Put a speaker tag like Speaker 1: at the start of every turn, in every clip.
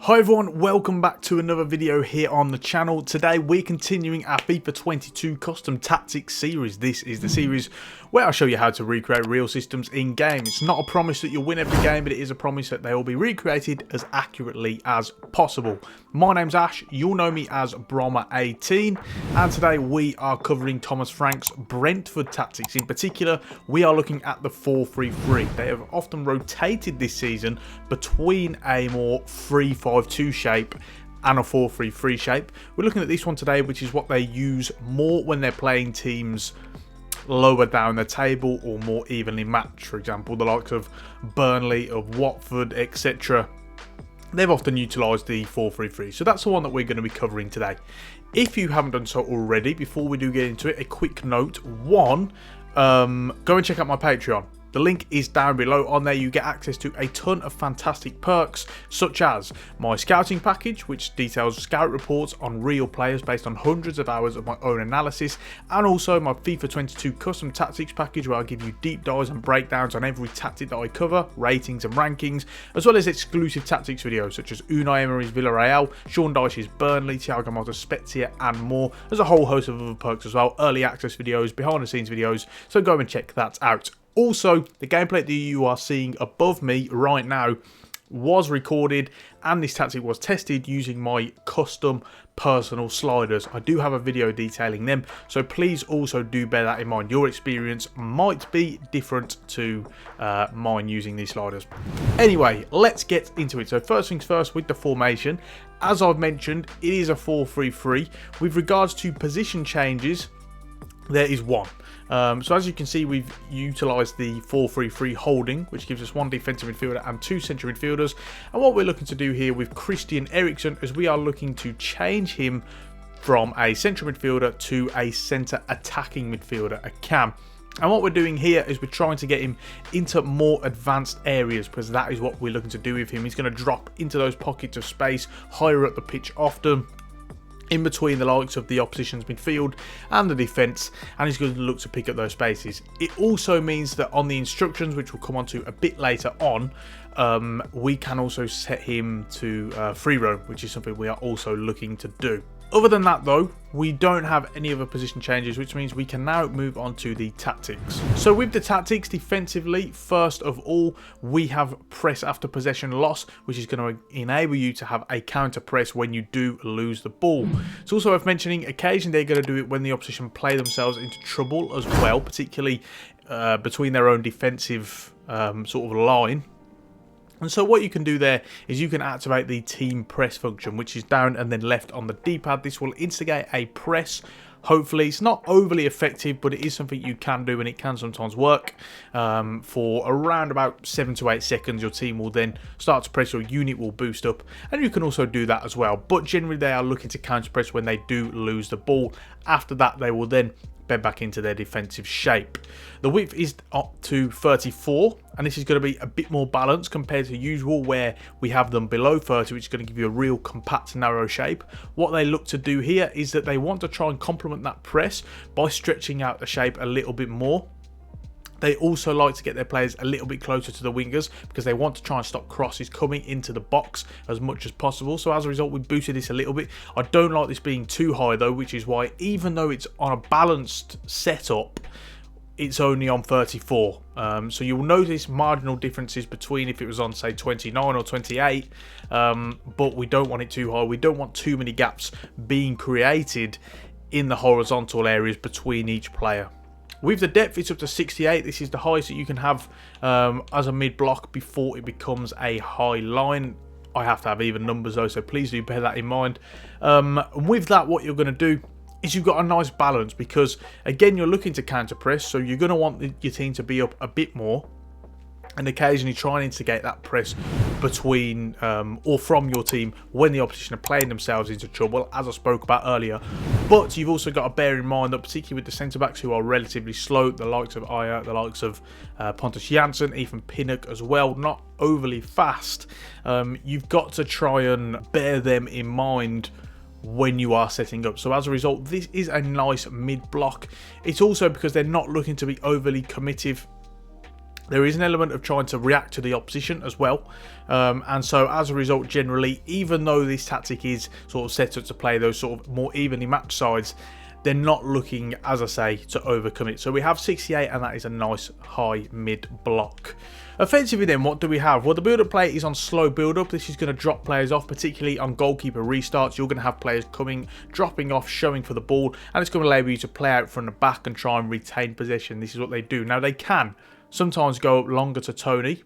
Speaker 1: Hi everyone, welcome back to another video here on the channel. Today we're continuing our FIFA 22 Custom Tactics series. This is the series where I'll show you how to recreate real systems in game. It's not a promise that you'll win every game, but it is a promise that they will be recreated as accurately as possible. My name's Ash, you'll know me as Brommer18, and today we are covering Thomas Frank's Brentford tactics. In particular, we are looking at the 4-3-3. They have often rotated this season between a more 3-5-2 shape and a 4-3-3 shape. We're looking at this one today, which is what they use more when they're playing teams lower down the table or more evenly matched. For example, the likes of Burnley, of Watford, etc. They've often utilised the 4-3-3. So that's the one that we're going to be covering today. If you haven't done so already, before we do get into it, a quick note. One, go and check out my Patreon. The link is down below. On there you get access to a ton of fantastic perks, such as my scouting package, which details scout reports on real players based on hundreds of hours of my own analysis, and also my FIFA 22 Custom Tactics package, where I'll give you deep dives and breakdowns on every tactic that I cover, ratings and rankings, as well as exclusive tactics videos such as Unai Emery's Villarreal, Sean Dyche's Burnley, Thiago Motta's Spezia, and more. There's a whole host of other perks as well, early access videos, behind the scenes videos, so go and check that out. Also, the gameplay that you are seeing above me right now was recorded, and this tactic was tested using my custom personal sliders. I do have a video detailing them, so please also do bear that in mind. Your experience might be different to mine using these sliders. Anyway, let's get into it. So first things first, with the formation, as I've mentioned, it is a 4-3-3. With regards to position changes, there is one. So as you can see, we've utilised the 4-3-3 holding, which gives us one defensive midfielder and two central midfielders. And what we're looking to do here with Christian Eriksen is we are looking to change him from a central midfielder to a centre attacking midfielder, a cam. And what we're doing here is we're trying to get him into more advanced areas, because that is what we're looking to do with him. He's going to drop into those pockets of space higher up the pitch often, in between the likes of the opposition's midfield and the defence, and he's going to look to pick up those spaces. It also means that on the instructions, which we'll come on to a bit later on, we can also set him to free roam, which is something we are also looking to do. Other than that though, we don't have any other position changes, which means we can now move on to the tactics. So with the tactics, defensively, first of all, we have press after possession loss, which is going to enable you to have a counter press when you do lose the ball. It's also worth mentioning, occasionally they're going to do it when the opposition play themselves into trouble as well, particularly between their own defensive sort of line. And so what you can do there is you can activate the team press function, which is down and then left on the D-pad. This will instigate a press. Hopefully, it's not overly effective, but it is something you can do, and it can sometimes work. For around about 7 to 8 seconds, your team will then start to press, your unit will boost up, and you can also do that as well. But generally, they are looking to counter press when they do lose the ball. After that, they will then bed back into their defensive shape. The width is up to 34, and this is going to be a bit more balanced compared to usual, where we have them below 30, which is going to give you a real compact, narrow shape. What they look to do here is that they want to try and complement that press by stretching out the shape a little bit more. They also like to get their players a little bit closer to the wingers, because they want to try and stop crosses coming into the box as much as possible. So as a result, we boosted this a little bit. I don't like this being too high though, which is why, even though it's on a balanced setup, it's only on 34. So you'll notice marginal differences between if it was on, say, 29 or 28, but we don't want it too high. We don't want too many gaps being created in the horizontal areas between each player. With the depth, it's up to 68. This is the highest that you can have as a mid-block before it becomes a high line. I have to have even numbers though, so please do bear that in mind. With that, what you're going to do is you've got a nice balance, because again, you're looking to counter press, so you're going to want your team to be up a bit more, and occasionally try and instigate that press between or from your team when the opposition are playing themselves into trouble, as I spoke about earlier. But you've also got to bear in mind that, particularly with the centre-backs who are relatively slow, the likes of Aya, the likes of Pontus Jansson, Ethan Pinnock as well, not overly fast, you've got to try and bear them in mind when you are setting up. So as a result, this is a nice mid-block. It's also because they're not looking to be overly committive. there is an element of trying to react to the opposition as well. And so as a result, generally, even though this tactic is sort of set up to play those sort of more evenly matched sides, they're not looking, as I say, to overcome it. So we have 68, and that is a nice high mid block. Offensively then, what do we have? Well, the build-up play is on slow build-up. This is going to drop players off, particularly on goalkeeper restarts. You're going to have players coming, dropping off, showing for the ball, and it's going to enable you to play out from the back and try and retain possession. This is what they do. Now, they can sometimes go longer to Tony,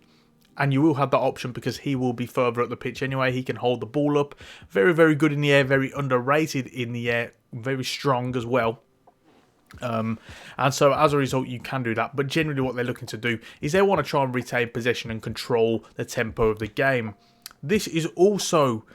Speaker 1: and you will have that option because he will be further up the pitch anyway. He can hold the ball up. Very, very good in the air. Very underrated in the air. Very strong as well. And so as a result, you can do that. But generally what they're looking to do is they want to try and retain possession and control the tempo of the game. This is also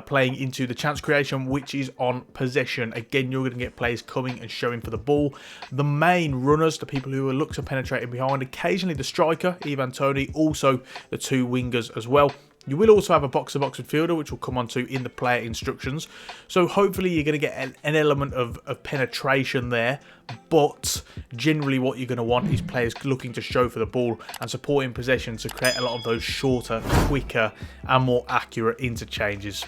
Speaker 1: playing into the chance creation, which is on possession. Again, you're going to get players coming and showing for the ball. The main runners, the people who will look to penetrate in behind, occasionally the striker, Ivan Toney, also the two wingers as well. You will also have a box-to-box midfielder, which we'll come on to in the player instructions. So hopefully you're going to get an element of penetration there. But generally what you're going to want is players looking to show for the ball and supporting possession to create a lot of those shorter, quicker and more accurate interchanges.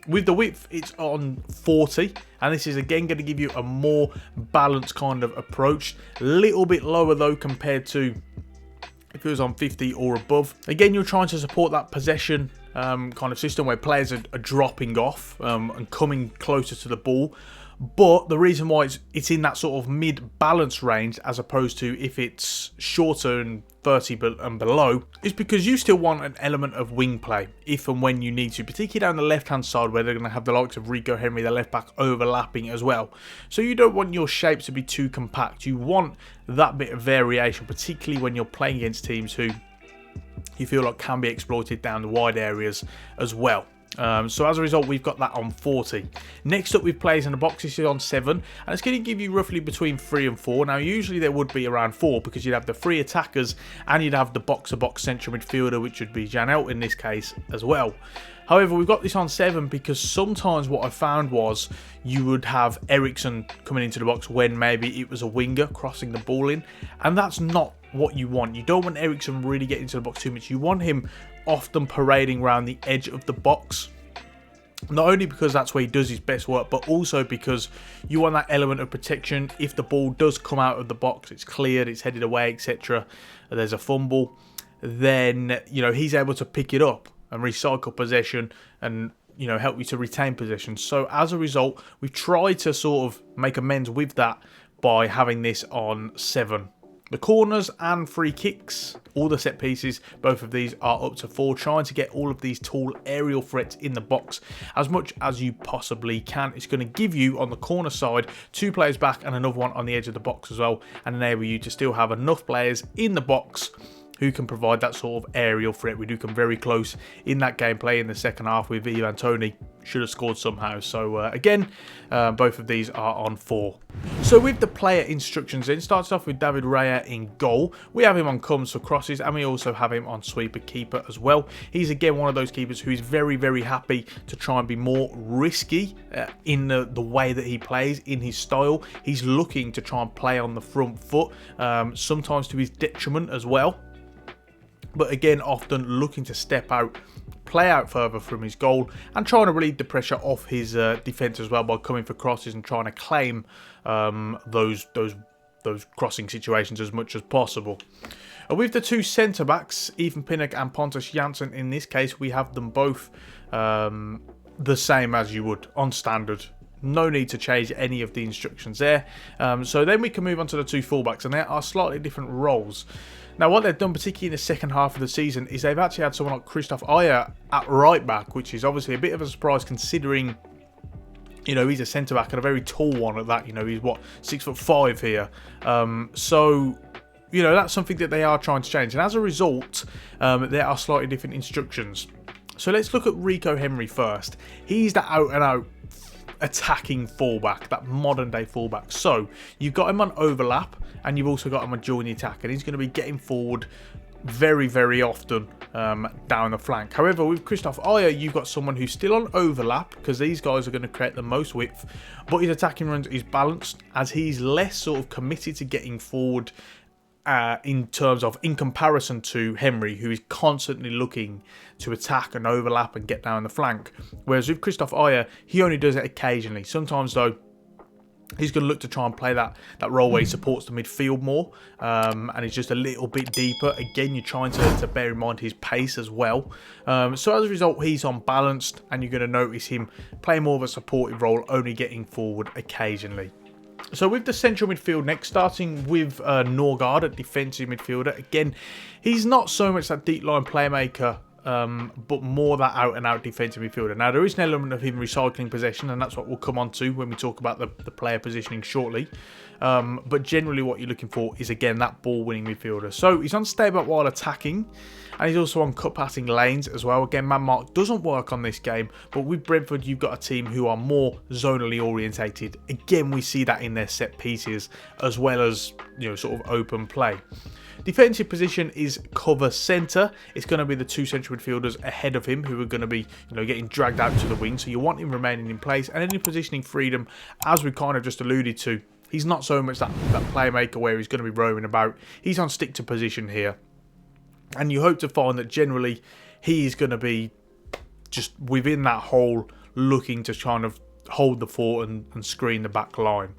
Speaker 1: With the width, it's on 40, and this is again going to give you a more balanced kind of approach. A little bit lower though compared to if it was on 50 or above. Again, you're trying to support that possession kind of system where players are dropping off and coming closer to the ball. But the reason why it's in that sort of mid-balance range as opposed to if it's shorter and 30 and below is because you still want an element of wing play if and when you need to, particularly down the left-hand side where they're going to have the likes of Rico Henry, the left-back, overlapping as well. So you don't want your shape to be too compact. You want that bit of variation, particularly when you're playing against teams who you feel like can be exploited down the wide areas as well. So as a result, we've got that on 40. Next up with players in the box, this is on 7, and it's going to give you roughly between 3 and 4. Now usually there would be around 4 because you'd have the 3 attackers and you'd have the box-to-box central midfielder, which would be Janelt in this case as well. However, we've got this on 7 because sometimes what I found was you would have Ericsson coming into the box when maybe it was a winger crossing the ball in, and that's not what you want. You don't want Ericsson really getting into the box too much. You want him often parading around the edge of the box, not only because that's where he does his best work, but also because you want that element of protection. If the ball does come out of the box, it's cleared, it's headed away, etc., there's a fumble, then you know he's able to pick it up and recycle possession and help you to retain possession. So as a result, we've tried to sort of make amends with that by having this on 7. The corners and free kicks, all the set pieces, both of these are up to 4, trying to get all of these tall aerial threats in the box as much as you possibly can. It's going to give you, on the corner side, 2 players back and another one on the edge of the box as well, and enable you to still have enough players in the box who can provide that sort of aerial threat. We do come very close in that gameplay in the second half with Ivan Toney. Should have scored somehow. So again, both of these are on 4. So with the player instructions then, starts off with David Raya in goal. We have him on comes for crosses, and we also have him on sweeper keeper as well. He's again one of those keepers who is very, very happy to try and be more risky in the way that he plays, in his style. He's looking to try and play on the front foot, sometimes to his detriment as well. But again, often looking to step out, play out further from his goal, and trying to relieve the pressure off his defence as well by coming for crosses and trying to claim those crossing situations as much as possible. With the 2 centre-backs, Ethan Pinnock and Pontus Jansson, in this case, we have them both the same as you would on standard. No need to change any of the instructions there. So then we can move on to the 2 fullbacks, and they are slightly different roles. Now, what they've done, particularly in the second half of the season, is they've actually had someone like Christoph Ayer at right back, which is obviously a bit of a surprise considering, he's a centre back and a very tall one at that. He's what, 6'5" here. So, that's something that they are trying to change. And as a result, there are slightly different instructions. So let's look at Rico Henry first. He's the out and out attacking fullback, that modern day fullback. So you've got him on overlap and you've also got him on join the attack, and he's going to be getting forward very, very often down the flank. However, with Christoph Ayer, you've got someone who's still on overlap because these guys are going to create the most width, but his attacking runs is balanced as he's less sort of committed to getting forward in terms of, in comparison to Henry, who is constantly looking to attack and overlap and get down the flank. Whereas with Christoph Ayer, he only does it occasionally. Sometimes, though, he's going to look to try and play that role where he supports the midfield more, and he's just a little bit deeper. Again, you're trying to bear in mind his pace as well. So as a result, he's unbalanced, and you're going to notice him playing more of a supportive role, only getting forward occasionally. So with the central midfield next, starting with Norgard at defensive midfielder. Again, he's not so much that deep line playmaker, but more that out-and-out defensive midfielder. Now, there is an element of him recycling possession, and that's what we'll come on to when we talk about the player positioning shortly. But generally what you're looking for is, again, that ball-winning midfielder. So he's unstable while attacking, and he's also on cut-passing lanes as well. Again, man mark doesn't work on this game, but with Brentford, you've got a team who are more zonally orientated. Again, we see that in their set pieces, as well as, you know, sort of open play. Defensive position is cover centre. It's going to be the two central midfielders ahead of him who are going to be, you know, getting dragged out to the wing. So you want him remaining in place. And any positioning freedom, as we kind of just alluded to, he's not so much that playmaker where he's going to be roaming about. He's on stick to position here. And you hope to find that generally he is going to be just within that hole, looking to kind of hold the fort and screen the back line.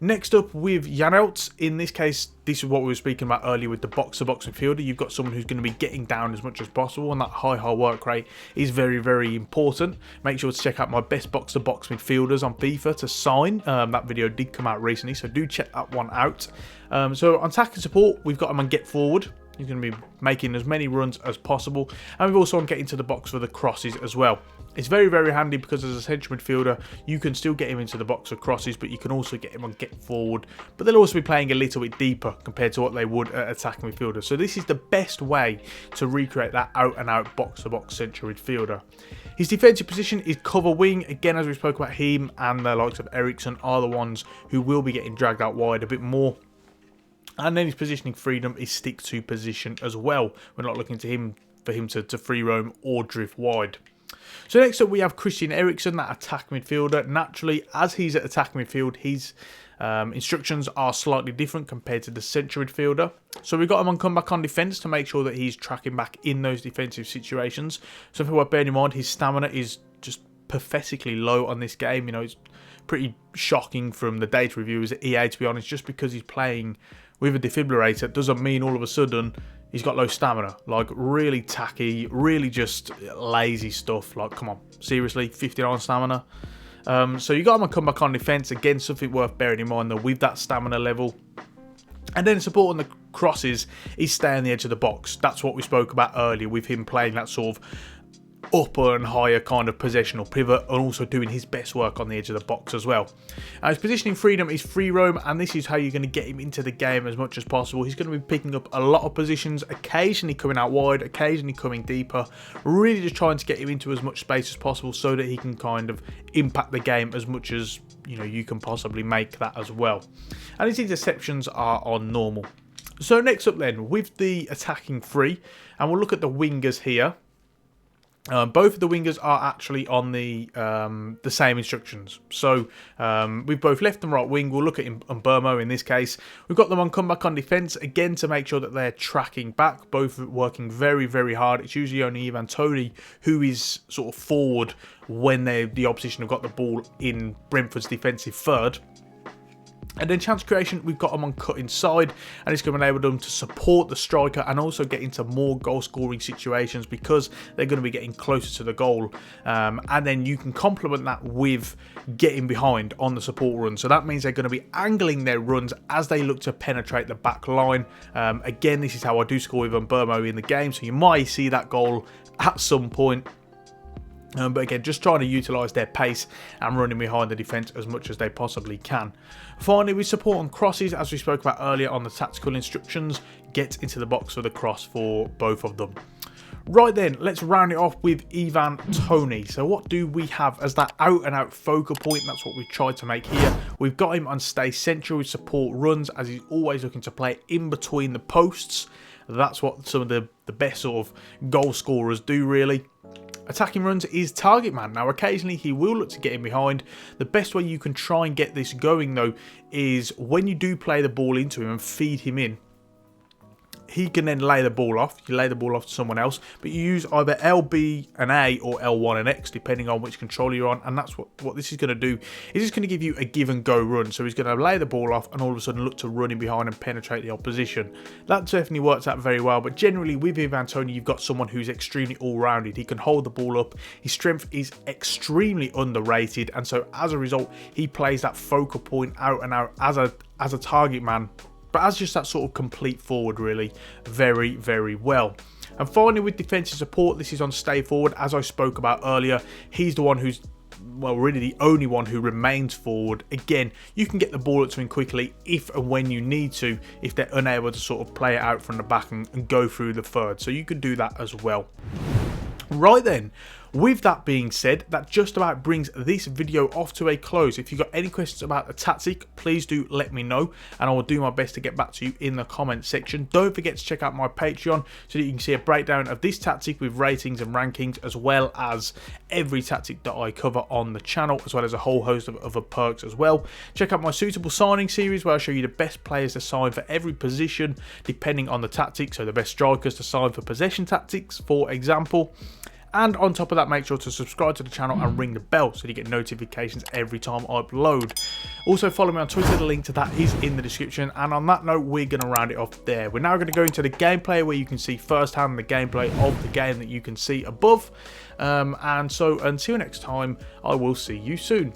Speaker 1: Next up with Janelt, in this case, this is what we were speaking about earlier with the box-to-box midfielder. You've got someone who's going to be getting down as much as possible, and that high work rate is very, very important. Make sure to check out my best box-to-box midfielders on FIFA to sign. That video did come out recently, so do check that one out. So on attacking support, we've got him on get forward. He's going to be making as many runs as possible, and we've also on getting to the box for the crosses as well. It's very, very handy because as a central midfielder, you can still get him into the box for crosses, but you can also get him on get forward. But they'll also be playing a little bit deeper compared to what they would at attacking midfielder. So this is the best way to recreate that out-and-out box-to-box central midfielder. His defensive position is cover wing. Again, as we spoke about, him and the likes of Ericsson are the ones who will be getting dragged out wide a bit more. And then his positioning freedom is stick to position as well. We're not looking for him to free roam or drift wide. So next up we have Christian Eriksen, that attack midfielder. Naturally, as he's at attack midfield, his instructions are slightly different compared to the central midfielder. So we've got him on comeback on defence to make sure that he's tracking back in those defensive situations. Something worth bearing in mind, his stamina is just pathetically low on this game. You know, it's pretty shocking from the data reviewers at EA, to be honest. Just because he's playing with a defibrillator doesn't mean all of a sudden he's got low stamina. Like, really tacky, really just lazy stuff. Like, come on, seriously, 59 stamina. So you got him to come back on defence. Again, something worth bearing in mind though with that stamina level. And then supporting the crosses is stay on the edge of the box. That's what we spoke about earlier with him playing that sort of upper and higher kind of possession or pivot, and also doing his best work on the edge of the box as well. His positioning freedom is free roam, and this is how you're going to get him into the game as much as possible. He's going to be picking up a lot of positions, occasionally coming out wide, occasionally coming deeper, really just trying to get him into as much space as possible so that he can kind of impact the game as much as, you know, you can possibly make that as well. And his interceptions are on normal. So next up then, with the attacking three, and we'll look at the wingers here. Both of the wingers are actually on the same instructions. So with both left and right wing, we'll look at Burmo in this case. We've got them on comeback on defence, again to make sure that they're tracking back, both working very, very hard. It's usually only Ivan Toney who is sort of forward when the opposition have got the ball in Brentford's defensive third. And then chance creation, we've got them on cut inside, and it's going to enable them to support the striker and also get into more goal scoring situations because they're going to be getting closer to the goal. And then you can complement that with getting behind on the support run. So that means they're going to be angling their runs as they look to penetrate the back line. Again, this is how I do score with Burmo in the game, so you might see that goal at some point. But again, just trying to utilise their pace and running behind the defence as much as they possibly can. Finally, we support on crosses, as we spoke about earlier on the tactical instructions. Get into the box for the cross for both of them. Right then, let's round it off with Ivan Toney. So what do we have as that out-and-out focal point? That's what we've tried to make here. We've got him on stay central with support runs, as he's always looking to play in between the posts. That's what some of the best sort of goal scorers do, really. Attacking runs is target man. Now, occasionally he will look to get in behind. The best way you can try and get this going, though, is when you do play the ball into him and feed him in, he can then lay the ball off. You lay the ball off to someone else, but you use either LB and A or L1 and X, depending on which controller you're on. And that's what this is going to do. It's just going to give you a give and go run. So he's going to lay the ball off and all of a sudden look to run in behind and penetrate the opposition. That definitely works out very well. But generally with Ivan Toney, you've got someone who's extremely all-rounded. He can hold the ball up. His strength is extremely underrated, and so as a result, he plays that focal point out and out as a target man, but as just that sort of complete forward, really very, very well. And finally, with defensive support, this is on stay forward. As I spoke about earlier, he's the one who's, well, really the only one who remains forward. Again, you can get the ball up to him quickly if and when you need to, if they're unable to sort of play it out from the back and go through the third. So you can do that as well. Right then, with that being said, that just about brings this video off to a close. If you've got any questions about the tactic, please do let me know, and I will do my best to get back to you in the comment section. Don't forget to check out my Patreon so that you can see a breakdown of this tactic with ratings and rankings, as well as every tactic that I cover on the channel, as well as a whole host of other perks as well. Check out my suitable signing series where I show you the best players to sign for every position depending on the tactic, so the best strikers to sign for possession tactics, for example. And on top of that, make sure to subscribe to the channel and ring the bell so you get notifications every time I upload. Also follow me on Twitter, the link to that is in the description. And on that note, we're going to round it off there. We're now going to go into the gameplay where you can see firsthand the gameplay of the game that you can see above. And so until next time, I will see you soon.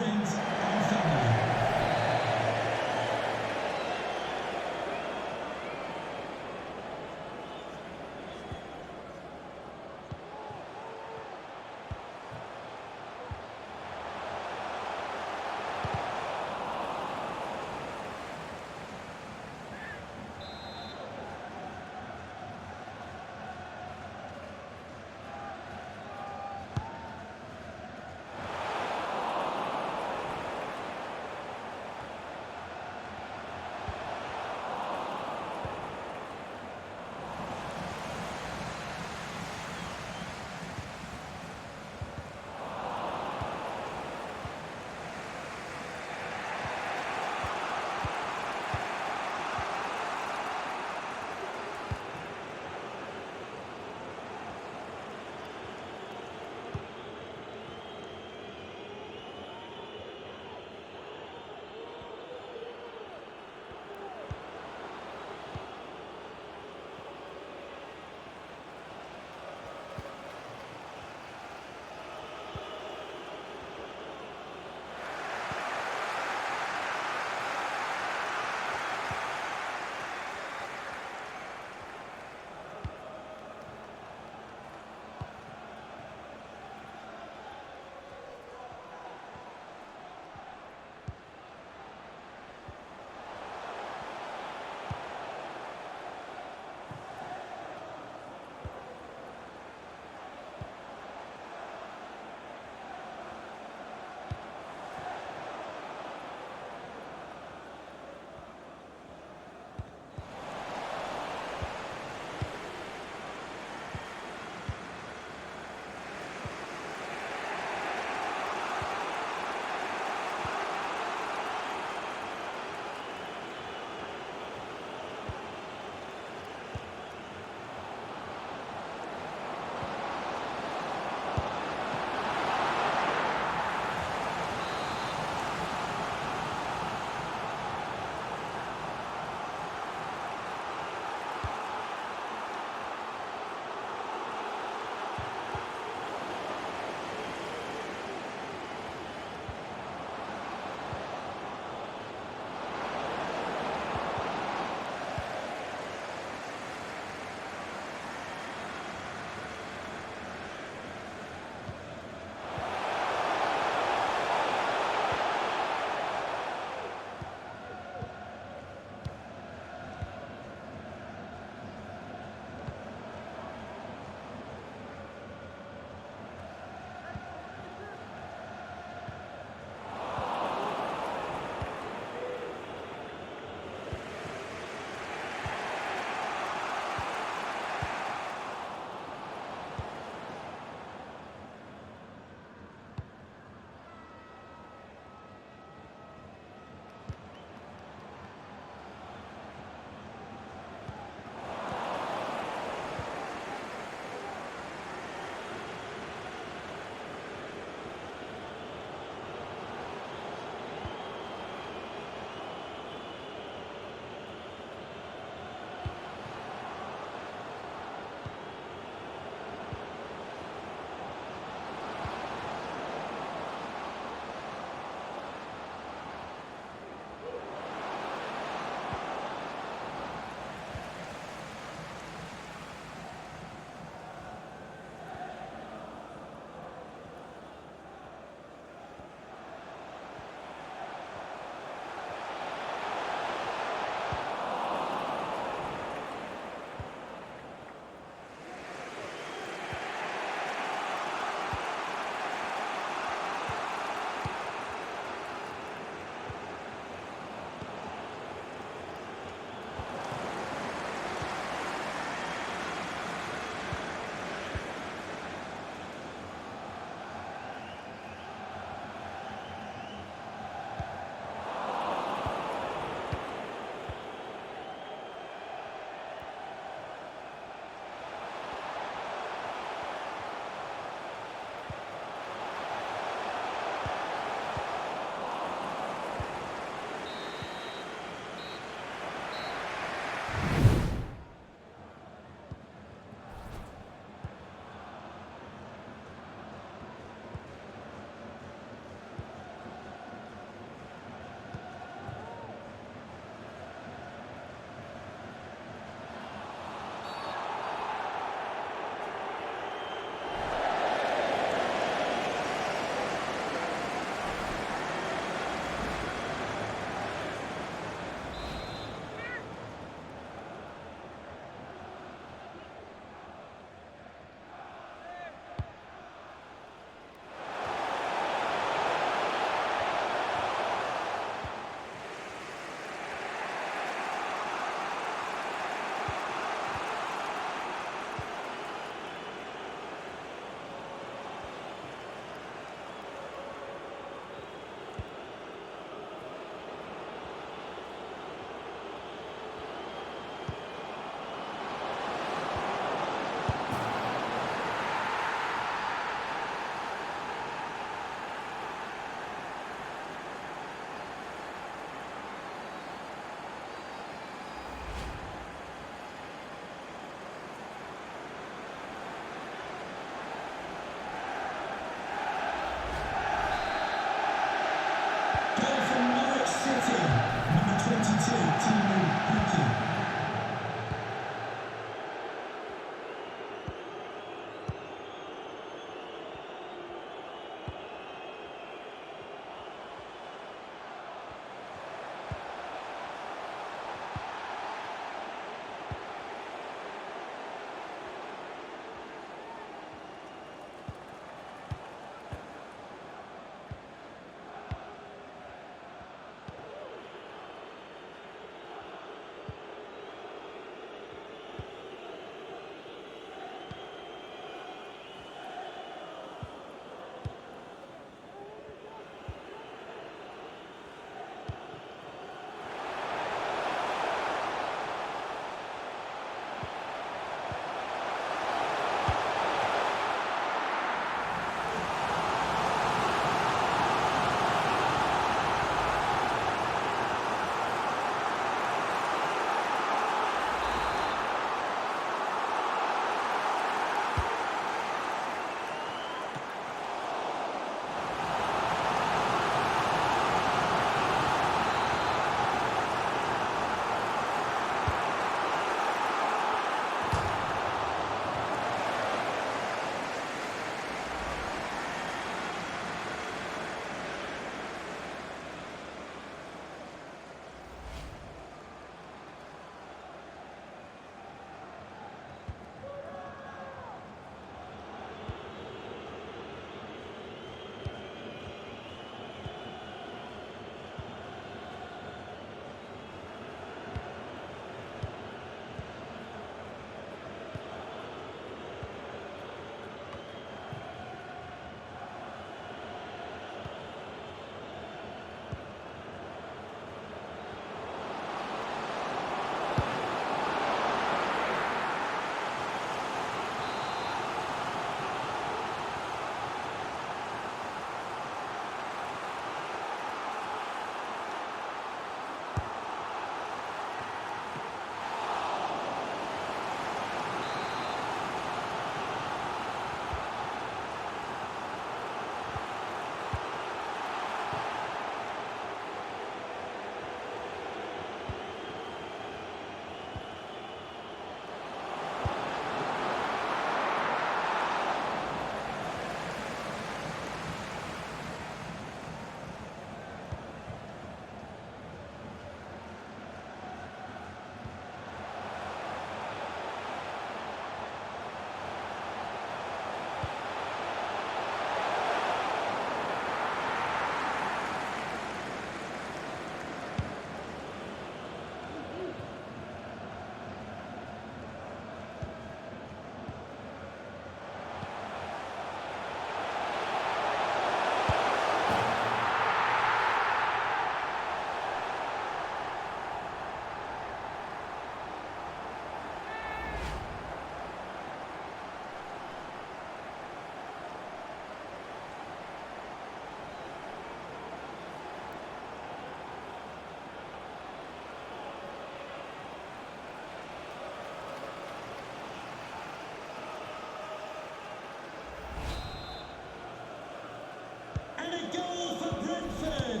Speaker 2: And a goal for Brentford,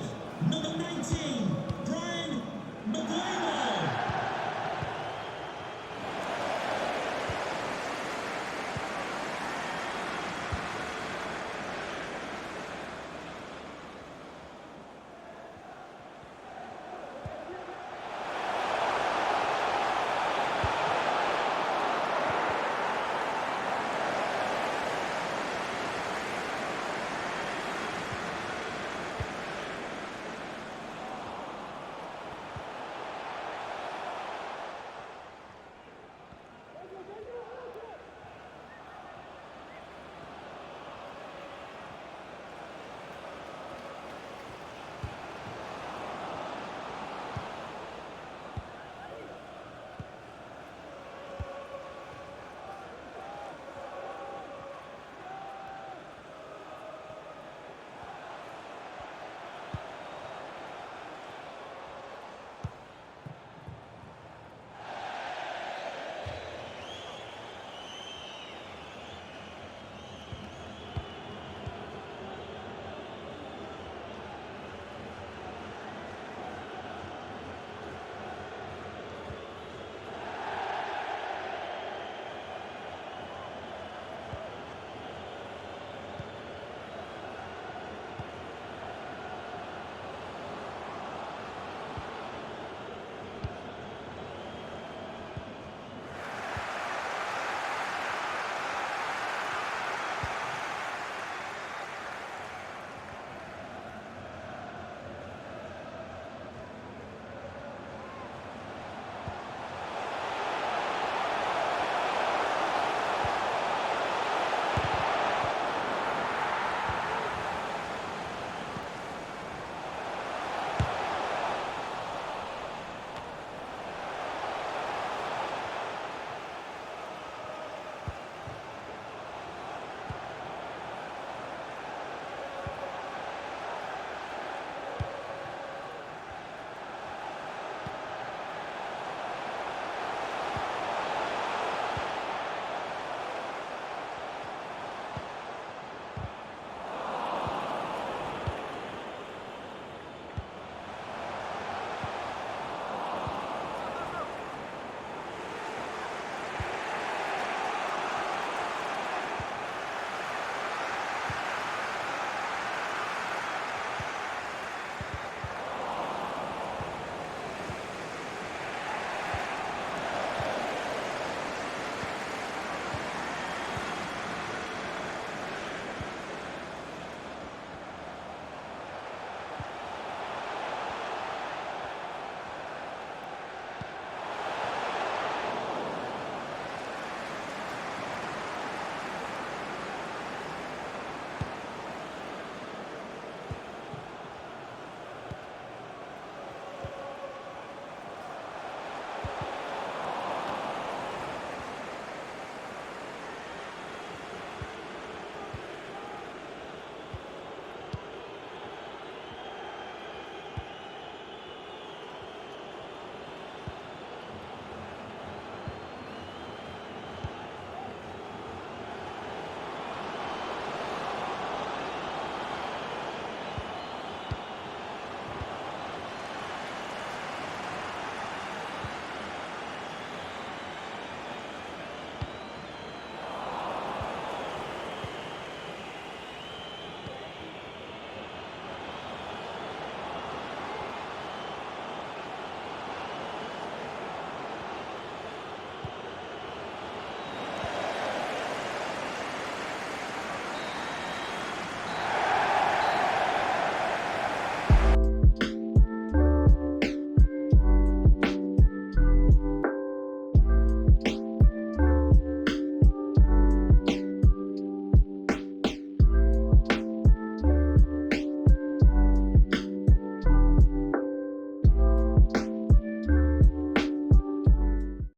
Speaker 2: number 19.